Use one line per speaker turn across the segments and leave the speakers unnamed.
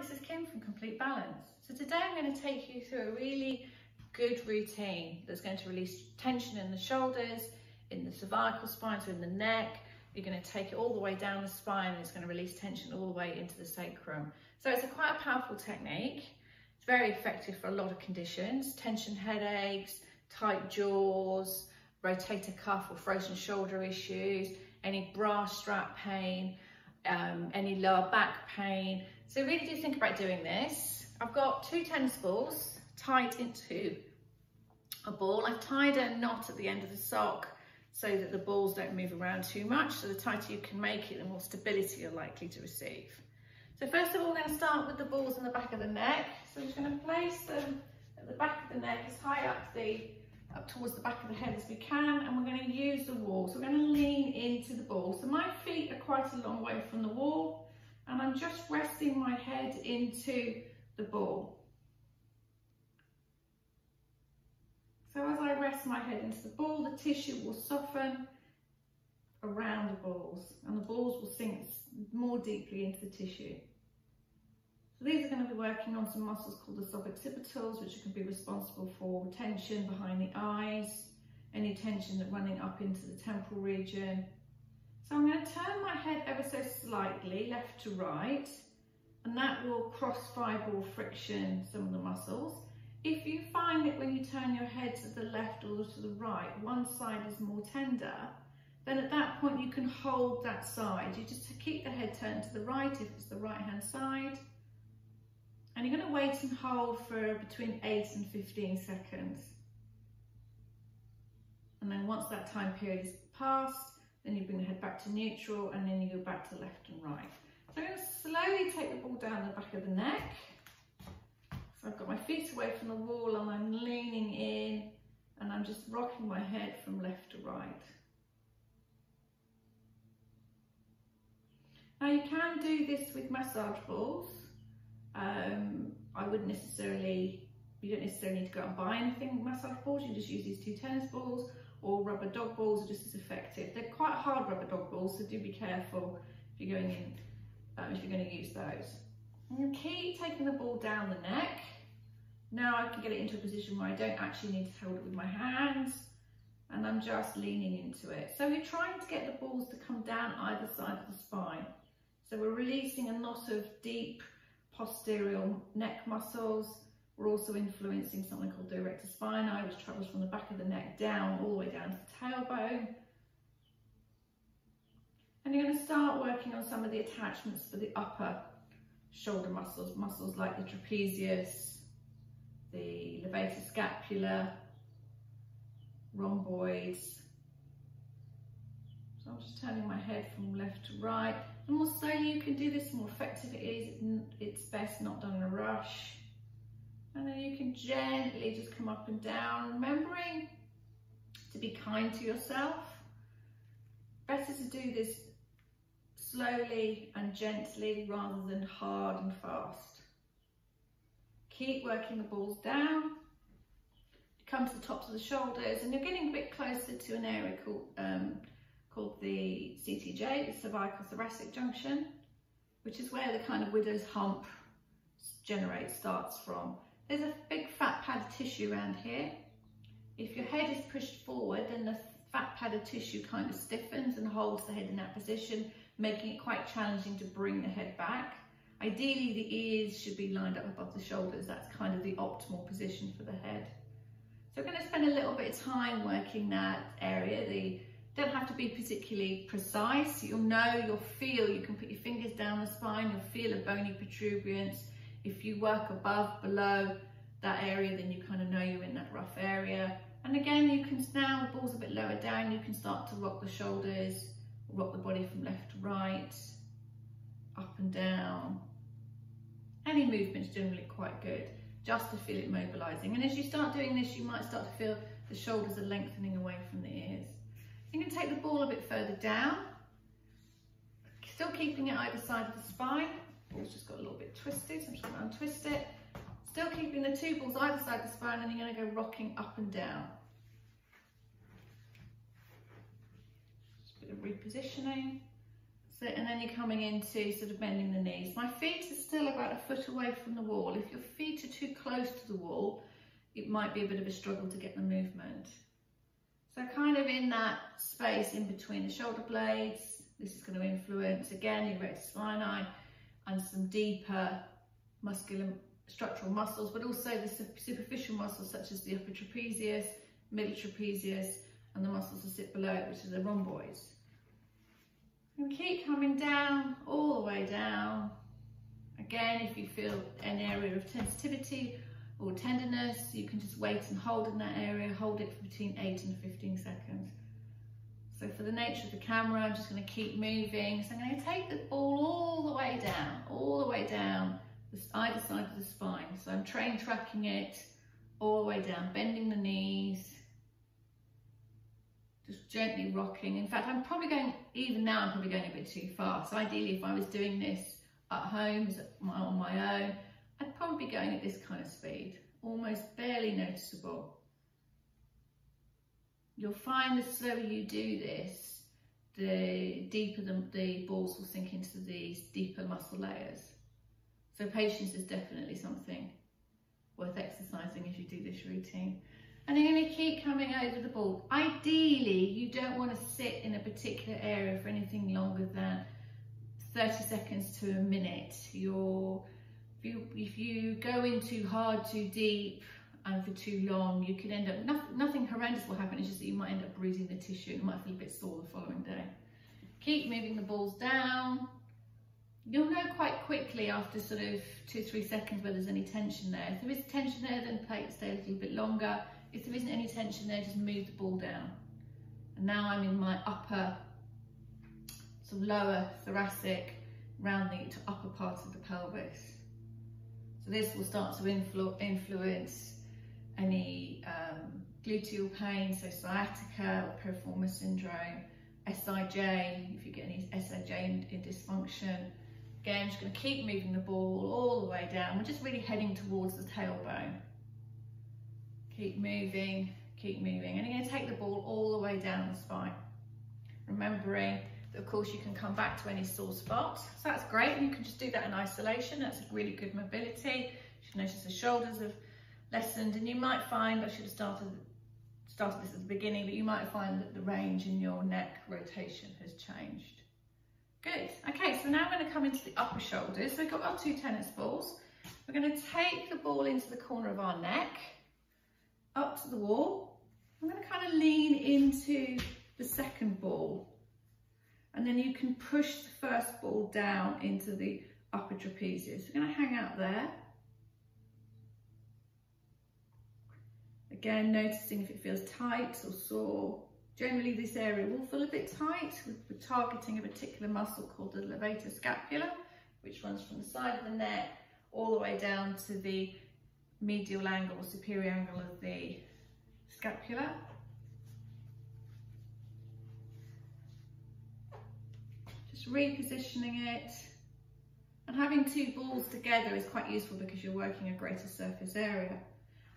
this is Kim from Complete Balance. So today I'm going to take you through a really good routine that's going to release tension in the shoulders, in the cervical spine, so in the neck. You're going to take it all the way down the spine, and it's going to release tension all the way into the sacrum. So it's quite a powerful technique. It's very effective for a lot of conditions: tension headaches, tight jaws, rotator cuff or frozen shoulder issues, any bra strap pain, any lower back pain. So really do think about doing this. I've got 2 tennis balls tied into a ball. I've tied a knot at the end of the sock so that the balls don't move around too much. So the tighter you can make it, the more stability you're likely to receive. So first of all, we're going to start with the balls in the back of the neck. So I'm just going to place them at the back of the neck, as high up towards the back of the head as we can, and we're going to use the wall. So we're going to lean into the ball. So my feet are quite a long way from the wall, and I'm just resting my head into the ball. So as I rest my head into the ball, the tissue will soften around the balls, and the balls will sink more deeply into the tissue. So these are going to be working on some muscles called the suboccipitals, which can be responsible for tension behind the eyes, any tension that running up into the temporal region. So I'm going to turn my head ever so slightly, left to right, and that will cross-fibre friction some of the muscles. If you find that when you turn your head to the left or to the right, one side is more tender, then at that point you can hold that side. You just keep the head turned to the right if it's the right-hand side. And you're going to wait and hold for between 8 and 15 seconds. And then once that time period is passed, then you bring the head back to neutral, and then you go back to left and right. So I'm going to slowly take the ball down the back of the neck. So I've got my feet away from the wall, and I'm leaning in, and I'm just rocking my head from left to right. Now you can do this with massage balls. You don't necessarily need to go out and buy anything with massage balls. You can just use these 2 tennis balls, or rubber dog balls are just as effective. They're quite hard, rubber dog balls, so do be careful if you're going in, if you're going to use those. I'm going to keep taking the ball down the neck. Now I can get it into a position where I don't actually need to hold it with my hands, and I'm just leaning into it. So we're trying to get the balls to come down either side of the spine. So we're releasing a lot of deep posterior neck muscles. We're also influencing something called the erector spinae, which travels from the back of the neck down, all the way down to the tailbone. And you're going to start working on some of the attachments for the upper shoulder muscles, muscles like the trapezius, the levator scapula, rhomboids. So I'm just turning my head from left to right. The more slowly you can do this, the more effective it is. It's best not done in a rush. And then you can gently just come up and down, remembering to be kind to yourself. Better to do this slowly and gently rather than hard and fast. Keep working the balls down. Come to the tops of the shoulders, and you're getting a bit closer to an area called the CTJ, the cervical thoracic junction, which is where the kind of widow's hump starts from. There's a big fat pad of tissue around here. If your head is pushed forward, then the fat pad of tissue kind of stiffens and holds the head in that position, making it quite challenging to bring the head back. Ideally, the ears should be lined up above the shoulders. That's kind of the optimal position for the head. So we're going to spend a little bit of time working that area. They don't have to be particularly precise. You'll know, you'll feel, you can put your fingers down the spine, you'll feel a bony protuberance. If you work above, below that area, then you kind of know you're in that rough area. And again, you can, now the ball's a bit lower down, you can start to rock the shoulders, rock the body from left to right, up and down. Any movement's generally quite good, just to feel it mobilizing. And as you start doing this, you might start to feel the shoulders are lengthening away from the ears. You can take the ball a bit further down, still keeping it either side of the spine. It's just got a little bit twisted, so I'm just going to untwist it. Still keeping the 2 balls either side of the spine, and you're going to go rocking up and down. Just a bit of repositioning. So, and then you're coming into sort of bending the knees. My feet are still about a foot away from the wall. If your feet are too close to the wall, it might be a bit of a struggle to get the movement. So kind of in that space in between the shoulder blades, this is going to influence, again, your rectus spinae and some deeper muscular structural muscles, but also the superficial muscles such as the upper trapezius, middle trapezius, and the muscles that sit below it, which are the rhomboids. And keep coming down, all the way down. Again, if you feel an area of sensitivity or tenderness, you can just wait and hold in that area, hold it for between 8 and 15 seconds. So for the nature of the camera, I'm just going to keep moving. So I'm going to take the ball all the way down, either side of the spine. So I'm tracking it all the way down, bending the knees, just gently rocking. In fact, I'm probably going, even now, I'm probably going a bit too fast. So ideally, if I was doing this at home, on my own, I'd probably be going at this kind of speed, almost barely noticeable. You'll find the slower you do this, the deeper the balls will sink into these deeper muscle layers. So patience is definitely something worth exercising as you do this routine. And you're going to keep coming over the ball. Ideally, you don't want to sit in a particular area for anything longer than 30 seconds to a minute. If you go in too hard, too deep, and for too long, you can end up, nothing horrendous will happen, it's just that you might end up bruising the tissue and might feel a bit sore the following day. Keep moving the balls down. You'll know quite quickly after sort of 2-3 seconds whether there's any tension there. If there is tension there, then stay a little bit longer. If there isn't any tension there, just move the ball down. And now I'm in my upper, sort of lower thoracic, round the upper part of the pelvis. So this will start to influence any gluteal pain, so sciatica or piriformis syndrome, SIJ, if you get any SIJ in dysfunction. Again, I'm just going to keep moving the ball all the way down. We're just really heading towards the tailbone. Keep moving, and you're going to take the ball all the way down the spine. Remembering that, of course, you can come back to any sore spots. So that's great, and you can just do that in isolation. That's a really good mobility. You should notice the shoulders have lessened, and you might find, I should have started this at the beginning, but you might find that the range in your neck rotation has changed. Good. Okay, so now I'm going to come into the upper shoulders. So we've got our 2 tennis balls. We're going to take the ball into the corner of our neck, up to the wall. I'm going to kind of lean into the second ball, and then you can push the first ball down into the upper trapezius. We're going to hang out there. Again, noticing if it feels tight or sore. Generally, this area will feel a bit tight. We're targeting a particular muscle called the levator scapula, which runs from the side of the neck all the way down to the medial angle or superior angle of the scapula. Just repositioning it. And having 2 balls together is quite useful because you're working a greater surface area.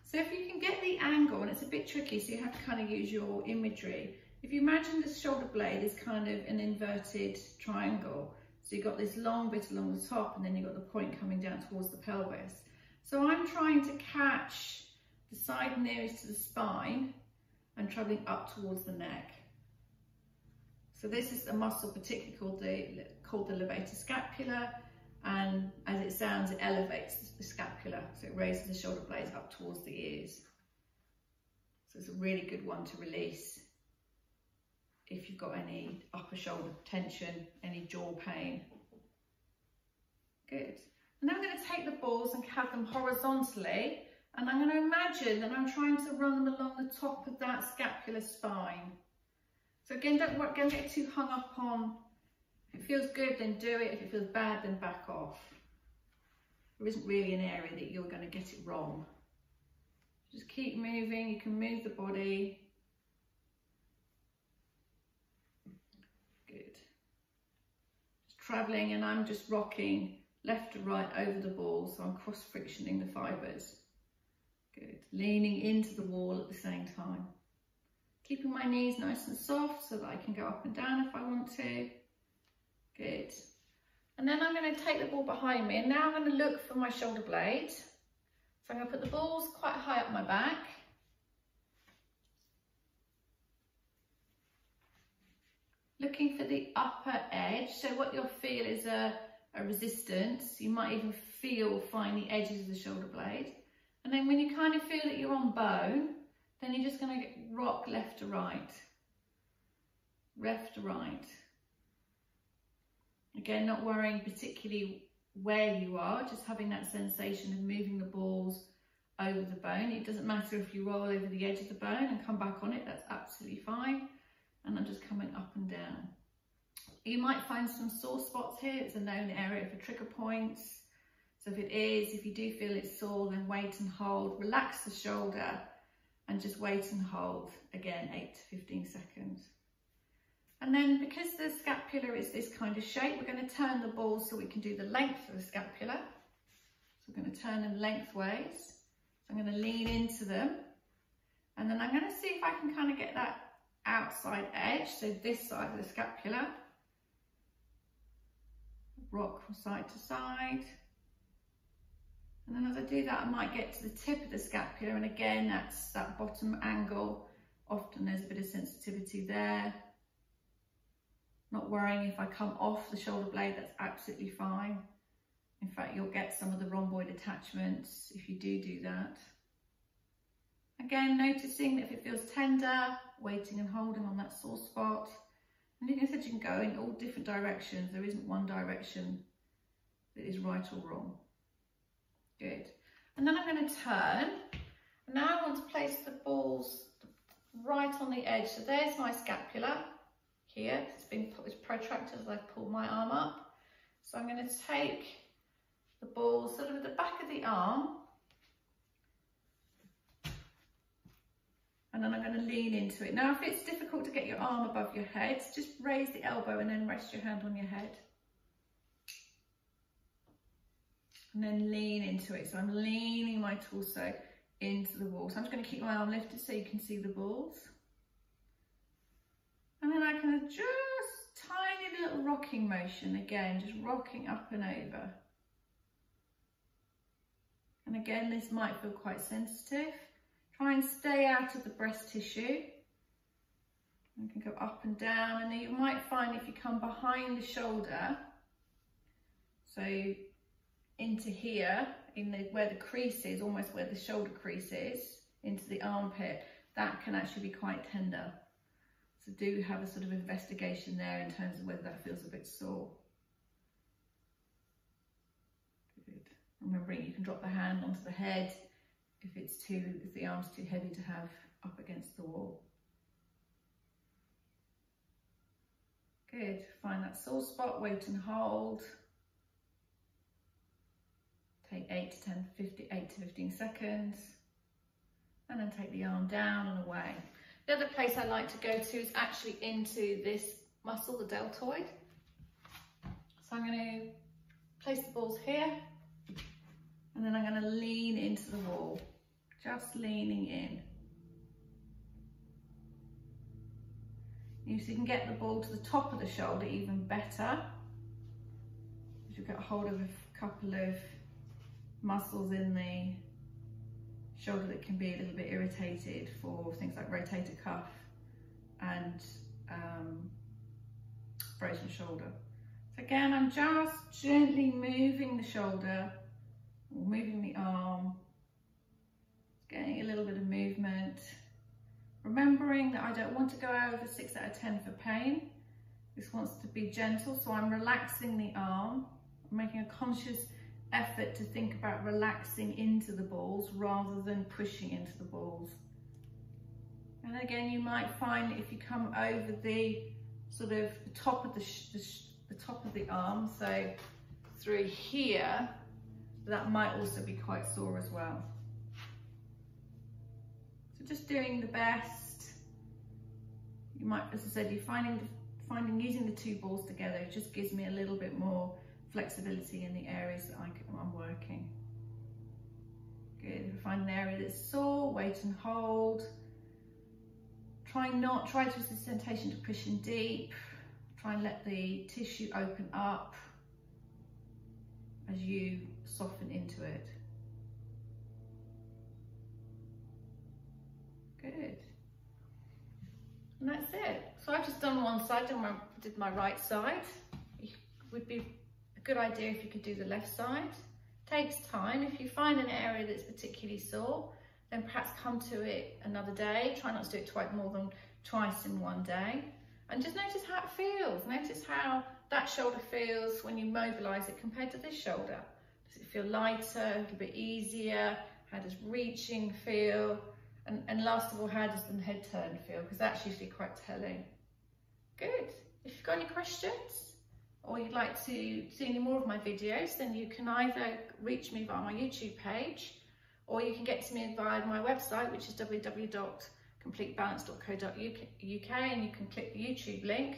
So if you can get the angle, and it's a bit tricky, so you have to kind of use your imagery. If you imagine the shoulder blade is kind of an inverted triangle, so you've got this long bit along the top, and then you've got the point coming down towards the pelvis. So I'm trying to catch the side nearest to the spine and traveling up towards the neck. So this is a muscle particularly called the levator scapula. And as it sounds, it elevates the scapula, so it raises the shoulder blades up towards the ears. So it's a really good one to release if you've got any upper shoulder tension, any jaw pain. Good. And then I'm going to take the balls and have them horizontally, and I'm going to imagine that I'm trying to run them along the top of that scapular spine. So again, don't get too hung up on, if it feels good, then do it. If it feels bad, then back off. There isn't really an area that you're going to get it wrong. Just keep moving. You can move the body. Good. Just traveling, and I'm just rocking left to right over the ball, so I'm cross-frictioning the fibres. Good. Leaning into the wall at the same time. Keeping my knees nice and soft so that I can go up and down if I want to. Good. And then I'm going to take the ball behind me, and now I'm going to look for my shoulder blade. So I'm going to put the balls quite high up my back. Looking for the upper edge. So what you'll feel is a resistance. You might even find the edges of the shoulder blade. And then when you kind of feel that you're on bone, then you're just going to rock left to right. Left to right. Again, not worrying particularly where you are, just having that sensation of moving the balls over the bone. It doesn't matter if you roll over the edge of the bone and come back on it, that's absolutely fine. And I'm just coming up and down. You might find some sore spots here. It's a known area for trigger points. So if you do feel it's sore, then wait and hold. Relax the shoulder and just wait and hold. Again, 8 to 15 seconds. And then because the scapula is this kind of shape, we're going to turn the balls so we can do the length of the scapula. So we're going to turn them lengthways. So I'm going to lean into them. And then I'm going to see if I can kind of get that outside edge, so this side of the scapula. Rock from side to side. And then as I do that, I might get to the tip of the scapula, and again, that's that bottom angle. Often there's a bit of sensitivity there. Not worrying if I come off the shoulder blade, that's absolutely fine. In fact, you'll get some of the rhomboid attachments if you do that. Again, noticing that if it feels tender, waiting and holding on that sore spot. And like I said, you can go in all different directions. There isn't one direction that is right or wrong. Good. And then I'm going to turn. And now I want to place the balls right on the edge. So there's my scapula here. It's protracted as I pull my arm up. So I'm going to take the balls sort of at the back of the arm. And then I'm going to lean into it. Now, if it's difficult to get your arm above your head, just raise the elbow and then rest your hand on your head. And then lean into it. So I'm leaning my torso into the wall. So I'm just going to keep my arm lifted so you can see the balls. And then I can just tiny little rocking motion again, just rocking up and over. And again, this might feel quite sensitive. Try and stay out of the breast tissue. You can go up and down, and then you might find if you come behind the shoulder, so into here, where the crease is, almost where the shoulder crease is, into the armpit, that can actually be quite tender. So do have a sort of investigation there in terms of whether that feels a bit sore. Good. Remembering you can drop the hand onto the head if the arm's too heavy to have up against the wall. Good. Find that sore spot, wait and hold. Take 8 to 15 seconds. And then take the arm down and away. The other place I like to go to is actually into this muscle, the deltoid. So I'm going to place the balls here, and then I'm going to lean into the wall, just leaning in. So you can get the ball to the top of the shoulder even better. You'll get a hold of a couple of muscles in the shoulder that can be a little bit irritated for things like rotator cuff and frozen shoulder. So again, I'm just gently moving the shoulder, or moving the arm, getting a little bit of movement. Remembering that I don't want to go over 6 out of 10 for pain. This wants to be gentle, so I'm relaxing the arm. I'm making a conscious effort to think about relaxing into the balls rather than pushing into the balls. And again, you might find that if you come over the sort of the top of the top of the arm, so through here, that might also be quite sore as well. So just doing the best. You might, as I said, you're finding using the two balls together, it just gives me a little bit more flexibility in the areas that I'm working. Good. If you find an area that's sore, wait and hold. Try to resist temptation to push in deep. Try and let the tissue open up as you soften into it. Good. And that's it. So I've just done one side, did my right side. It would be a good idea if you could do the left side. Takes time. If you find an area that's particularly sore, then perhaps come to it another day. Try not to do it more than twice in one day. And just notice how it feels. Notice how that shoulder feels when you mobilise it compared to this shoulder. Does it feel lighter, a little bit easier? How does reaching feel? And last of all, how does the head turn feel? Because that's usually quite telling. Good. If you've got any questions or you'd like to see any more of my videos, then you can either reach me via my YouTube page, or you can get to me via my website, which is www.completebalance.co.uk, and you can click the YouTube link,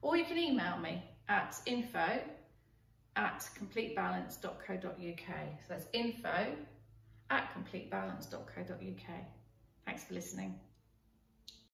or you can email me at info@completebalance.co.uk. So that's info@completebalance.co.uk. Thanks for listening.